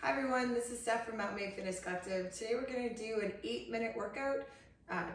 Hi everyone, this is Steph from Mountain Made Fitness Collective. Today we're going to do an 8-minute workout,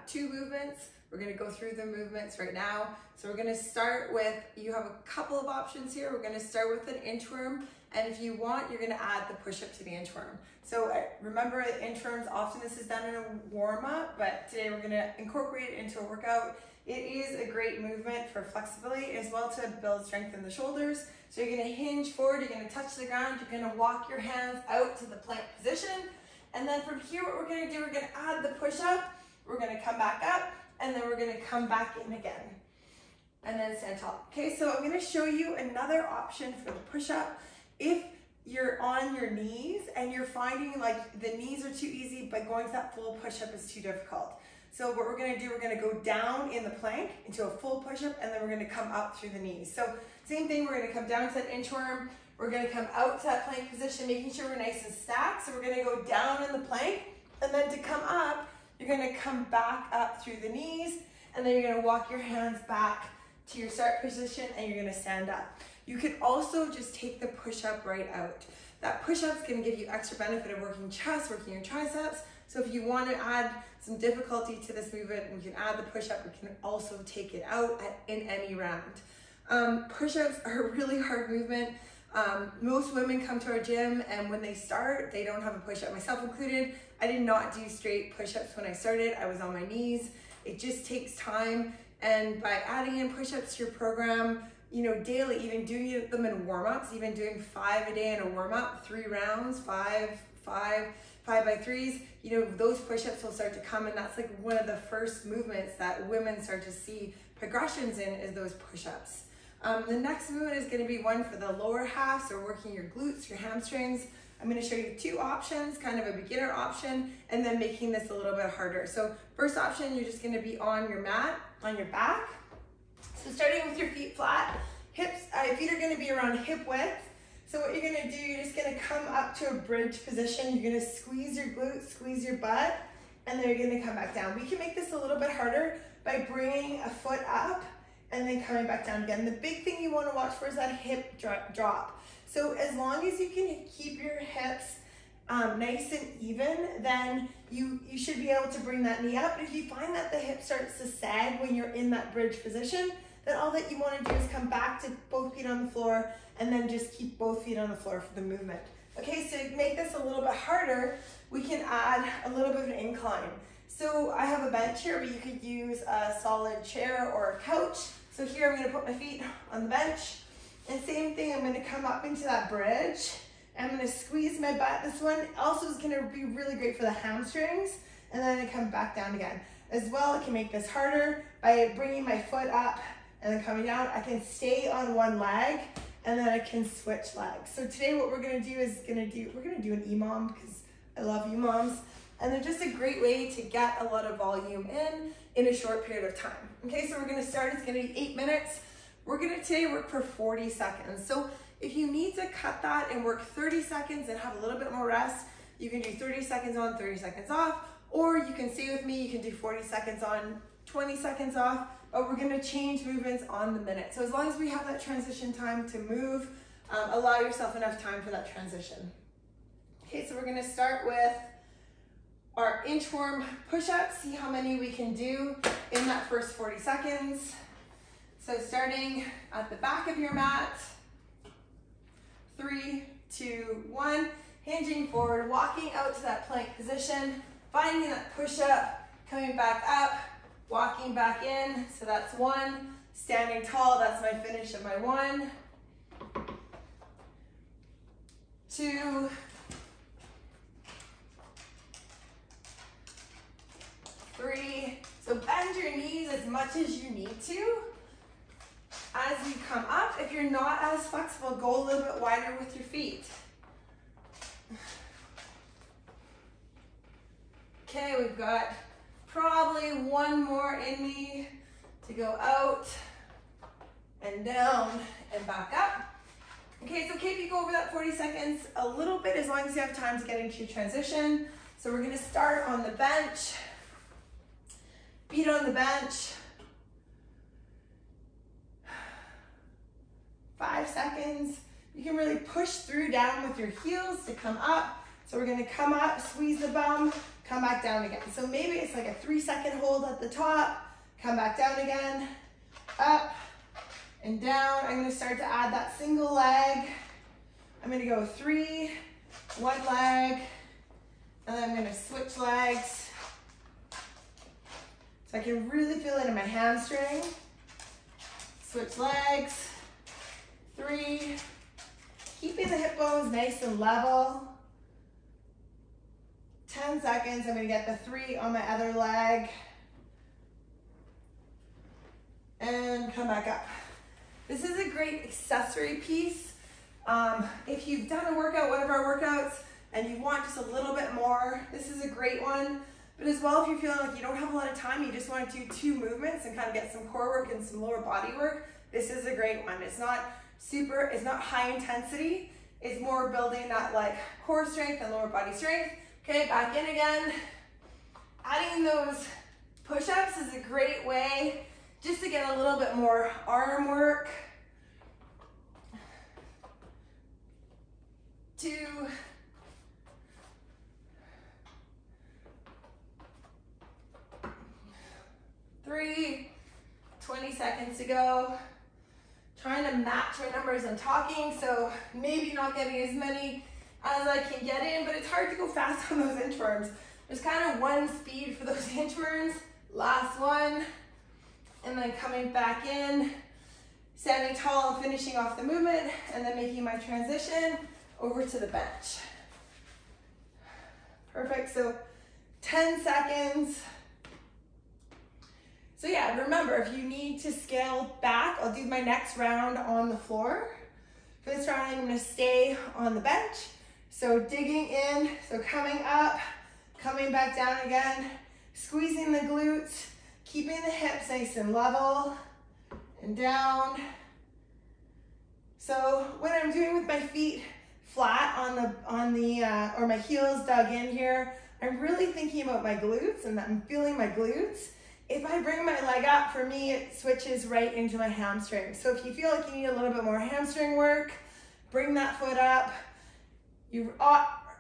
2 movements. We're going to go through the movements right now. So we're going to start with, you have a couple of options here. We're going to start with an inchworm, and if you want, you're going to add the push-up to the inchworm. So remember, inchworms, often this is done in a warm-up, but today we're going to incorporate it into a workout. It is a great movement for flexibility as well to build strength in the shoulders. So you're going to hinge forward, you're going to touch the ground, you're going to walk your hands out to the plank position. And then from here, what we're going to do, we're going to add the push-up, we're going to come back up, and then we're going to come back in again. And then stand tall. Okay, so I'm going to show you another option for the push-up. If you're on your knees and you're finding like the knees are too easy, but going to that full push-up is too difficult. So what we're going to do, we're going to go down in the plank into a full push-up, and then we're going to come up through the knees. So same thing, we're going to come down to that inchworm, we're going to come out to that plank position, making sure we're nice and stacked. So we're going to go down in the plank, and then to come up, you're going to come back up through the knees, and then you're going to walk your hands back to your start position, and you're going to stand up. You could also just take the push-up right out. That push-up is going to give you extra benefit of working chest, working your triceps. So if you want to add some difficulty to this movement, we can add the push-up. We can also take it out in any round. Push-ups are a really hard movement. Most women come to our gym, and when they start, they don't have a push-up, myself included. I did not do straight push-ups when I started. I was on my knees. It just takes time, and by adding in push-ups to your program, you know, daily, even doing them in warm-ups, even doing 5 a day in a warm-up, 3 rounds, 5 by 3s, you know, those push-ups will start to come, and that's like one of the first movements that women start to see progressions in, is those push-ups. The next movement is going to be one for the lower half, so working your glutes, your hamstrings. I'm going to show you 2 options, kind of a beginner option, and then making this a little bit harder. So first option, you're just going to be on your mat, on your back. So starting with your feet flat, hips, feet are going to be around hip width. So what you're going to do, you're just going to come up to a bridge position. You're going to squeeze your glutes, squeeze your butt, and then you're going to come back down. We can make this a little bit harder by bringing a foot up and then coming back down again. The big thing you want to watch for is that hip drop. So as long as you can keep your hips nice and even, then you should be able to bring that knee up. But if you find that the hip starts to sag when you're in that bridge position, then all that you want to do is come back to both feet on the floor, and then just keep both feet on the floor for the movement. Okay, so to make this a little bit harder, we can add a little bit of an incline. So I have a bench here, but you could use a solid chair or a couch. So here I'm going to put my feet on the bench, and same thing, I'm going to come up into that bridge. I'm going to squeeze my butt. This one also is going to be really great for the hamstrings, and then I come back down again. As well, I can make this harder by bringing my foot up and then coming down. I can stay on one leg, and then I can switch legs. So today what we're going to do is we're going to do an EMOM, because I love EMOMs, and they're just a great way to get a lot of volume in a short period of time. Okay, so we're going to start. It's going to be 8 minutes. We're going to today work for 40 seconds. So if you need to cut that and work 30 seconds and have a little bit more rest, you can do 30 seconds on, 30 seconds off, or you can stay with me, you can do 40 seconds on, 20 seconds off, but we're going to change movements on the minute. So as long as we have that transition time to move, allow yourself enough time for that transition. Okay, so we're going to start with our inchworm push-ups, see how many we can do in that first 40 seconds. So starting at the back of your mat, 3, 2, 1, hinging forward, walking out to that plank position, finding that push-up, coming back up, walking back in, so that's 1. Standing tall, that's my finish of my 1. 2. 3. So bend your knees as much as you need to. As you come up, if you're not as flexible, go a little bit wider with your feet. Okay, we've got probably 1 more in me to go out and down and back up. Okay, it's okay if you go over that 40 seconds a little bit, as long as you have time to get into your transition. So we're going to start on the bench, feet on the bench. 5 seconds. You can really push through down with your heels to come up. So we're gonna come up, squeeze the bum, come back down again. So maybe it's like a 3-second hold at the top, come back down again, up and down. I'm gonna start to add that single leg. I'm gonna go 3, 1 leg, and then I'm gonna switch legs. So I can really feel it in my hamstring. Switch legs, 3, keeping the hip bones nice and level. 10 seconds, I'm gonna get the 3 on my other leg. And come back up. This is a great accessory piece. If you've done a workout, one of our workouts, and you want just a little bit more, this is a great one. But as well, if you're feeling like you don't have a lot of time, you just want to do 2 movements and kind of get some core work and some lower body work, this is a great one. It's not high intensity. It's more building that like core strength and lower body strength. Okay, back in again. Adding those push-ups is a great way just to get a little bit more arm work. 2, 3, 20 seconds to go. Trying to match my numbers I'm talking, so maybe not getting as many as I can get in, but it's hard to go fast on those inchworms. There's kind of one speed for those inchworms. Last one, and then coming back in, standing tall and finishing off the movement, and then making my transition over to the bench. Perfect, so 10 seconds. So yeah, remember, if you need to scale back, I'll do my next round on the floor. For this round, I'm gonna stay on the bench. So digging in, so coming up, coming back down again, squeezing the glutes, keeping the hips nice and level, and down. So what I'm doing with my feet flat or my heels dug in here, I'm really thinking about my glutes and I'm feeling my glutes. If I bring my leg up, for me, it switches right into my hamstring. So if you feel like you need a little bit more hamstring work, bring that foot up. You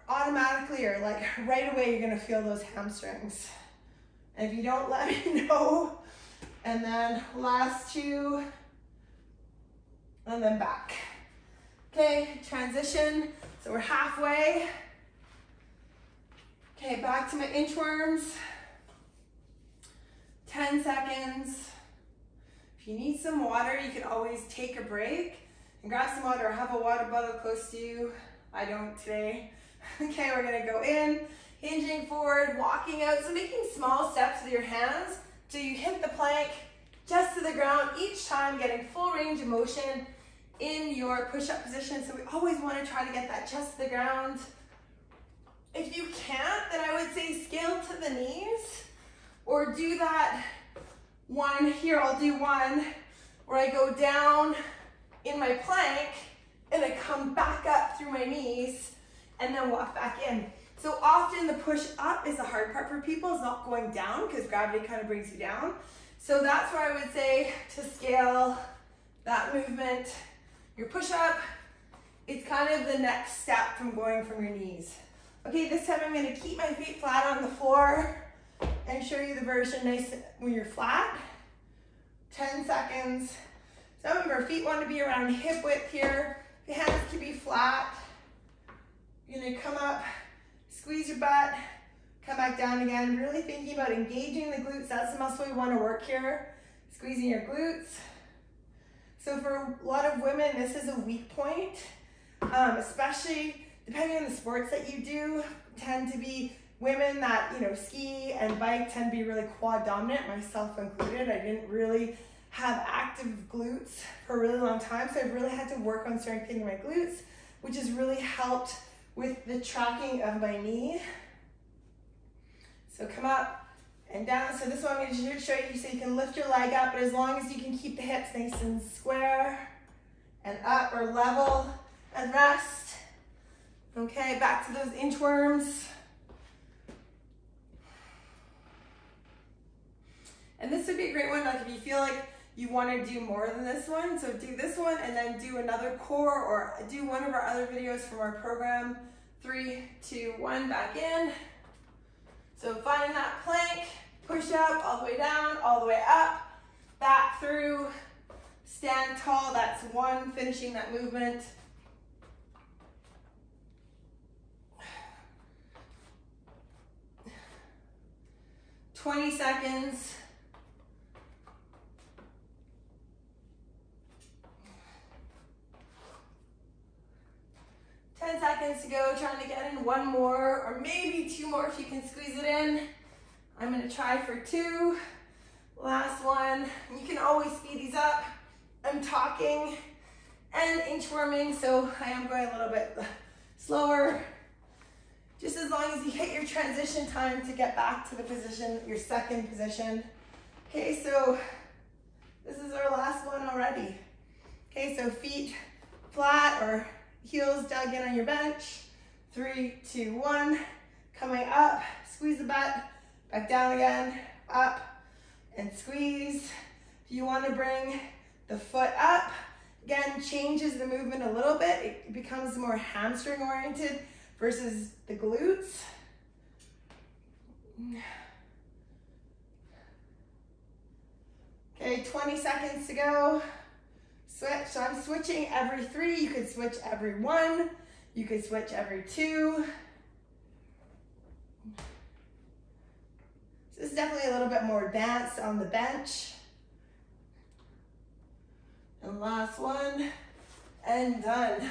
automatically, or like right away, you're gonna feel those hamstrings. And if you don't, let me know. And then last 2, and then back. Okay, transition. So we're halfway. Okay, back to my inchworms. 10 seconds. If you need some water, you can always take a break and grab some water or have a water bottle close to you. I don't today. Okay, we're gonna go in, hinging forward, walking out. So making small steps with your hands till you hit the plank just to the ground each time, getting full range of motion in your push-up position. So we always wanna try to get that just to the ground. If you can't, then I would say scale to the knees. Or do that one here, I'll do one where I go down in my plank and I come back up through my knees and then walk back in. So often the push up is the hard part for people, is not going down because gravity kind of brings you down. So that's where I would say to scale that movement, your push up, it's kind of the next step from going from your knees. Okay, this time I'm gonna keep my feet flat on the floor and show you the version nice when you're flat. 10 seconds. So remember, feet want to be around hip width here. The hands can be flat. You're gonna come up, squeeze your butt, come back down again. Really thinking about engaging the glutes. That's the muscle we want to work here. Squeezing your glutes. So for a lot of women, this is a weak point, especially depending on the sports that you do, tend to be women that, ski and bike tend to be really quad dominant, myself included. I didn't really have active glutes for a really long time, so I've really had to work on strengthening my glutes, which has really helped with the tracking of my knee. So come up and down. So this one I'm going to show you so you can lift your leg up, but as long as you can keep the hips nice and square and up or level and rest. Okay, back to those inchworms. And this would be a great one, like if you feel like you want to do more than this one, so do this one and then do another core or do one of our other videos from our program 3, 2, 1, back in. So find that plank, push up, all the way down, all the way up, back through, stand tall. That's one, finishing that movement. "20 seconds. Seconds to go, trying to get in one more, or maybe two more if you can squeeze it in. I'm gonna try for 2. Last one. You can always speed these up. I'm talking and inchworming, so I am going a little bit slower. Just as long as you hit your transition time to get back to the position, your second position. Okay, so this is our last one already. Okay, so feet flat or heels dug in on your bench. 3, 2, 1. Coming up, squeeze the butt, back down again, up, and squeeze. If you want to bring the foot up, again, changes the movement a little bit. It becomes more hamstring oriented versus the glutes. Okay, 20 seconds to go. Switch. So I'm switching every 3. You could switch every 1. You could switch every 2. So this is definitely a little bit more advanced on the bench. And last one, and done.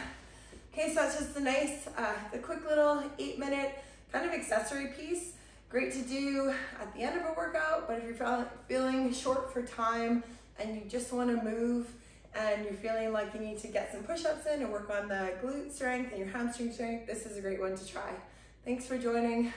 Okay, so it's just a nice, the quick little 8-minute kind of accessory piece. Great to do at the end of a workout, but if you're feeling short for time and you just want to move and you're feeling like you need to get some push-ups in and work on the glute strength and your hamstring strength, this is a great one to try. Thanks for joining.